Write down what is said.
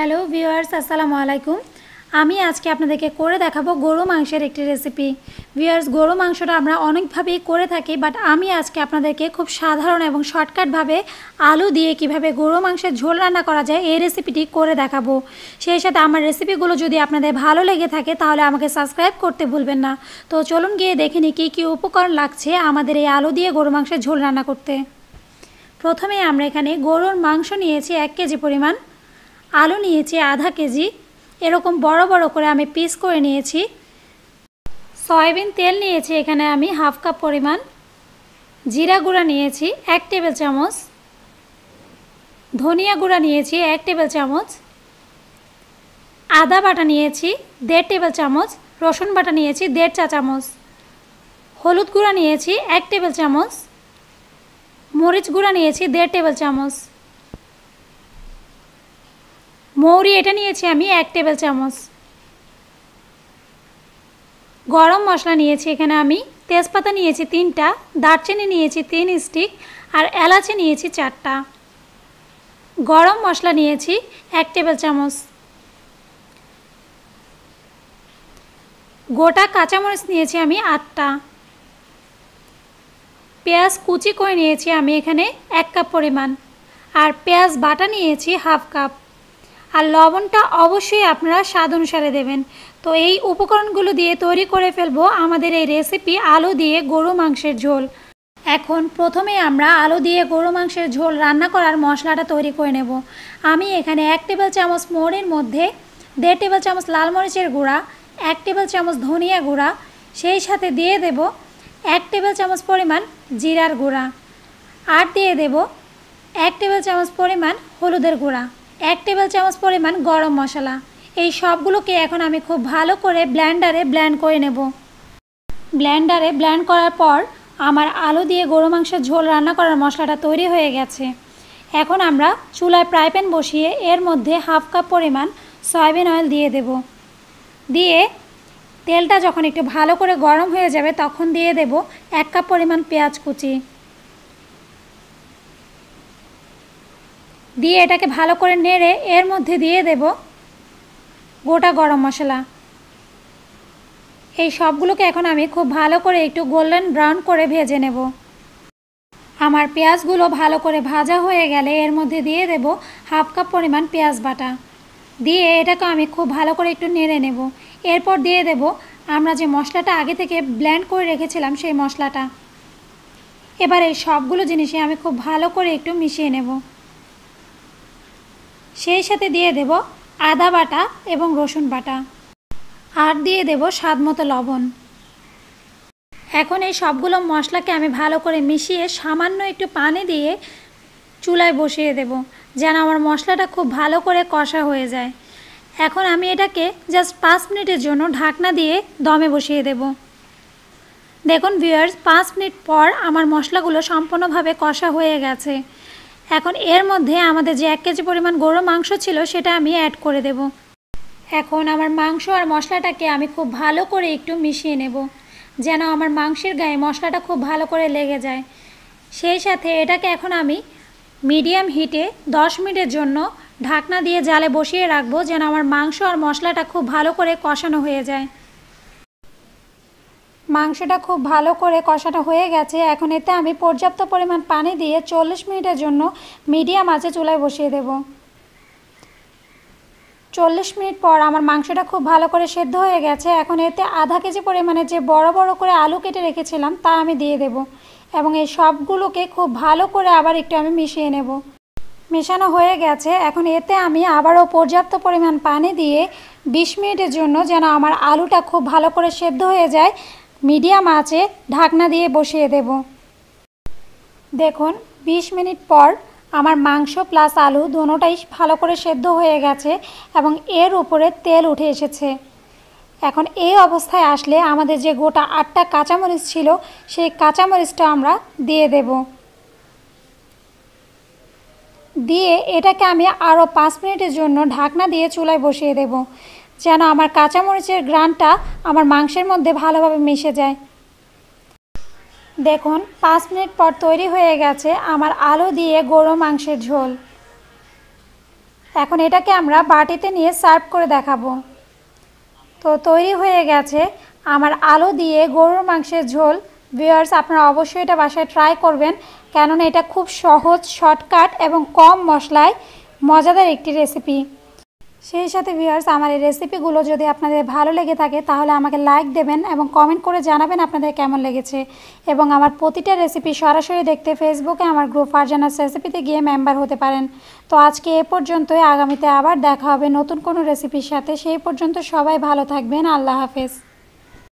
Hello viewers, আসসালামু আলাইকুম। আমি আজকে আপনাদেরকে করে দেখাবো গরু মাংসের একটি রেসিপি। ভিউয়ার্স, গরু মাংসটা আমরা অনেকভাবেই করে থাকি, বাট আমি আজকে আপনাদেরকে খুব সাধারণ এবং শর্টকাটভাবে আলু দিয়ে কিভাবে গরু মাংসের ঝোল রান্না করা যায় এই রেসিপিটি করে দেখাবো। সেই সাথে আমার রেসিপিগুলো যদি আপনাদের ভালো লেগে থাকে তাহলে আমাকে সাবস্ক্রাইব করতে ভুলবেন না। তো চলুন গিয়ে দেখে নিই কী কী উপকরণ লাগছে আমাদের এই আলু দিয়ে গরু মাংসের ঝোল রান্না করতে। প্রথমে আমরা এখানে গরুর মাংস নিয়েছি 1 কেজি পরিমাণ, আলু নিয়েছি আধা কেজি, এরকম বড় বড় করে আমি পিস করে নিয়েছি। সয়াবিন তেল নিয়েছি এখানে আমি হাফ কাপ পরিমাণ, জিরা গুঁড়া নিয়েছি 1 টেবিল চামচ, ধনিয়া গুঁড়া নিয়েছি 1 টেবিল চামচ, আদা বাটা নিয়েছি 1.5 টেবিল চামচ, রসুন বাটা নিয়েছি 1.5 চা চামচ, হলুদ গুঁড়া নিয়েছি 1 টেবিল চামচ, মরিচ গুঁড়া নিয়েছি 1.5 টেবিল চামচ, মৌরি এটা নিয়েছি আমি 1 টেবিল চামচ, গরম মশলা নিয়েছি এখানে আমি তেজপাতা নিয়েছি 3টা, দারচিনি নিয়েছি 3 স্টিক আর এলাচি নিয়েছি 4টা, গরম মশলা নিয়েছি 1 টেবিল চামচ, গোটা কাঁচামরিচ নিয়েছি আমি 8টা, পেঁয়াজ কুচি করে নিয়েছি আমি এখানে 1 কাপ পরিমাণ, আর পেঁয়াজ বাটা নিয়েছি হাফ কাপ, আর লবণটা অবশ্যই আপনারা স্বাদ অনুসারে দেবেন। তো এই উপকরণগুলো দিয়ে তৈরি করে ফেলবো আমাদের এই রেসিপি আলু দিয়ে গরু মাংসের ঝোল। এখন প্রথমে আমরা আলু দিয়ে গরু মাংসের ঝোল রান্না করার মশলাটা তৈরি করে নেব। আমি এখানে 1 টেবিল চামচ মৌরির মধ্যে 1.5 টেবিল চামচ লাল মরিচের গুঁড়া, 1 টেবিল চামচ ধনিয়া গুঁড়া, সেই সাথে দিয়ে দেব 1 টেবিল চামচ পরিমাণ জিরার গুঁড়া, আর দিয়ে দেব 1 টেবিল চামচ পরিমাণ হলুদের গুঁড়া, 1 টেবিল চামচ পরিমাণ গরম মশলা। এই সবগুলোকে এখন আমি খুব ভালো করে ব্লেন্ডারে ব্লেন্ড করে নেব। ব্লেন্ডারে ব্লেন্ড করার পর আমার আলু দিয়ে গরু মাংসের ঝোল রান্না করার মশলাটা তৈরি হয়ে গেছে। এখন আমরা চুলায় ফ্রাই প্যান বসিয়ে এর মধ্যে হাফ কাপ পরিমাণ সয়াবিন অয়েল দিয়ে দেব। দিয়ে তেলটা যখন একটু ভালো করে গরম হয়ে যাবে তখন দিয়ে দেব 1 কাপ পরিমাণ পেঁয়াজ কুচি। দিয়ে এটাকে ভালো করে নেড়ে এর মধ্যে দিয়ে দেব গোটা গরম মশলা। এই সবগুলোকে এখন আমি খুব ভালো করে একটু গোল্ডেন ব্রাউন করে ভেজে নেব। আমার পেঁয়াজগুলো ভালো করে ভাজা হয়ে গেলে এর মধ্যে দিয়ে দেব হাফ কাপ পরিমাণ পেঁয়াজ বাটা। দিয়ে এটাকে আমি খুব ভালো করে একটু নেড়ে নেব। এরপর দিয়ে দেব আমরা যে মশলাটা আগে থেকে ব্লেন্ড করে রেখেছিলাম সেই মশলাটা। এবার এই সবগুলো জিনিসই আমি খুব ভালো করে একটু মিশিয়ে নেব। সেই সাথে দিয়ে দেব আদা বাটা এবং রসুন বাটা, আর দিয়ে দেব স্বাদ মতো লবণ। এখন এই সবগুলো মশলাকে আমি ভালো করে মিশিয়ে সামান্য একটু পানি দিয়ে চুলায় বসিয়ে দেব, যেন আমার মশলাটা খুব ভালো করে কষা হয়ে যায়। এখন আমি এটাকে জাস্ট 5 মিনিটের জন্য ঢাকনা দিয়ে দমে বসিয়ে দেব। দেখুন ভিউয়ার্স, 5 মিনিট পর আমার মশলাগুলো সম্পূর্ণভাবে কষা হয়ে গেছে। এখন এর মধ্যে আমাদের যে 1 কেজি পরিমাণ গরুর মাংস ছিল সেটা আমি অ্যাড করে দেব। এখন আমার মাংস আর মশলাটাকে আমি খুব ভালো করে একটু মিশিয়ে নেব, যেন আমার মাংসের গায়ে মশলাটা খুব ভালো করে লেগে যায়। সেই সাথে এটাকে এখন আমি মিডিয়াম হিটে 10 মিনিটের জন্য ঢাকনা দিয়ে জালে বসিয়ে রাখবো, যেন আমার মাংস আর মশলাটা খুব ভালো করে কষানো হয়ে যায়। মাংসটা খুব ভালো করে কষানো হয়ে গেছে। এখন এতে আমি পর্যাপ্ত পরিমাণ পানি দিয়ে 40 মিনিটের জন্য মিডিয়াম আঁচে চুলায় বসিয়ে দেব। 40 মিনিট পর আমার মাংসটা খুব ভালো করে সেদ্ধ হয়ে গেছে। এখন এতে আধা কেজি পরিমাণে যে বড় বড় করে আলু কেটে রেখেছিলাম তা আমি দিয়ে দেব, এবং এই সবগুলোকে খুব ভালো করে আবার একটু আমি মিশিয়ে নেব। মেশানো হয়ে গেছে। এখন এতে আমি আবারও পর্যাপ্ত পরিমাণ পানি দিয়ে 20 মিনিটের জন্য, যেন আমার আলুটা খুব ভালো করে সেদ্ধ হয়ে যায়, মিডিয়াম আঁচে ঢাকনা দিয়ে বসিয়ে দেব। দেখুন 20 মিনিট পর আমার মাংস প্লাস আলু দুটোটাই ভালো করে সেদ্ধ হয়ে গেছে এবং এর উপরে তেল উঠে এসেছে। এখন এই অবস্থায় আসলে আমাদের যে গোটা 8টা কাঁচামরিচ ছিল সেই কাঁচামরিচটা আমরা দিয়ে দেব। দিয়ে এটাকে আমি আরও 5 মিনিটের জন্য ঢাকনা দিয়ে চুলায় বসিয়ে দেব, যেন আমার কাঁচামরিচের ঘ্রাণটা আমার মাংসের মধ্যে ভালোভাবে মিশে যায়। দেখুন 5 মিনিট পর তৈরি হয়ে গেছে আমার আলু দিয়ে গরু মাংসের ঝোল। এখন এটাকে আমরা বাটিতে নিয়ে সার্ভ করে দেখাবো। তো তৈরি হয়ে গেছে আমার আলু দিয়ে গরুর মাংসের ঝোল। ভিউয়ার্স, আপনারা অবশ্যই এটা বাসায় ট্রাই করবেন, কেননা এটা খুব সহজ, শর্টকাট এবং কম মশলায় মজাদার একটি রেসিপি। সেই সাথে ভিউয়ার্স, আমার এই রেসিপিগুলো যদি আপনাদের ভালো লেগে থাকে তাহলে আমাকে লাইক দেবেন এবং কমেন্ট করে জানাবেন আপনাদের কেমন লেগেছে। এবং আমার প্রতিটা রেসিপি সরাসরি দেখতে ফেসবুকে আমার গ্রুপ ফারজানাস রেসিপিতে গিয়ে মেম্বার হতে পারেন। তো আজকে এ পর্যন্তই, আগামীতে আবার দেখা হবে নতুন কোনো রেসিপির সাথে। সেই পর্যন্ত সবাই ভালো থাকবেন। আল্লাহ হাফেজ।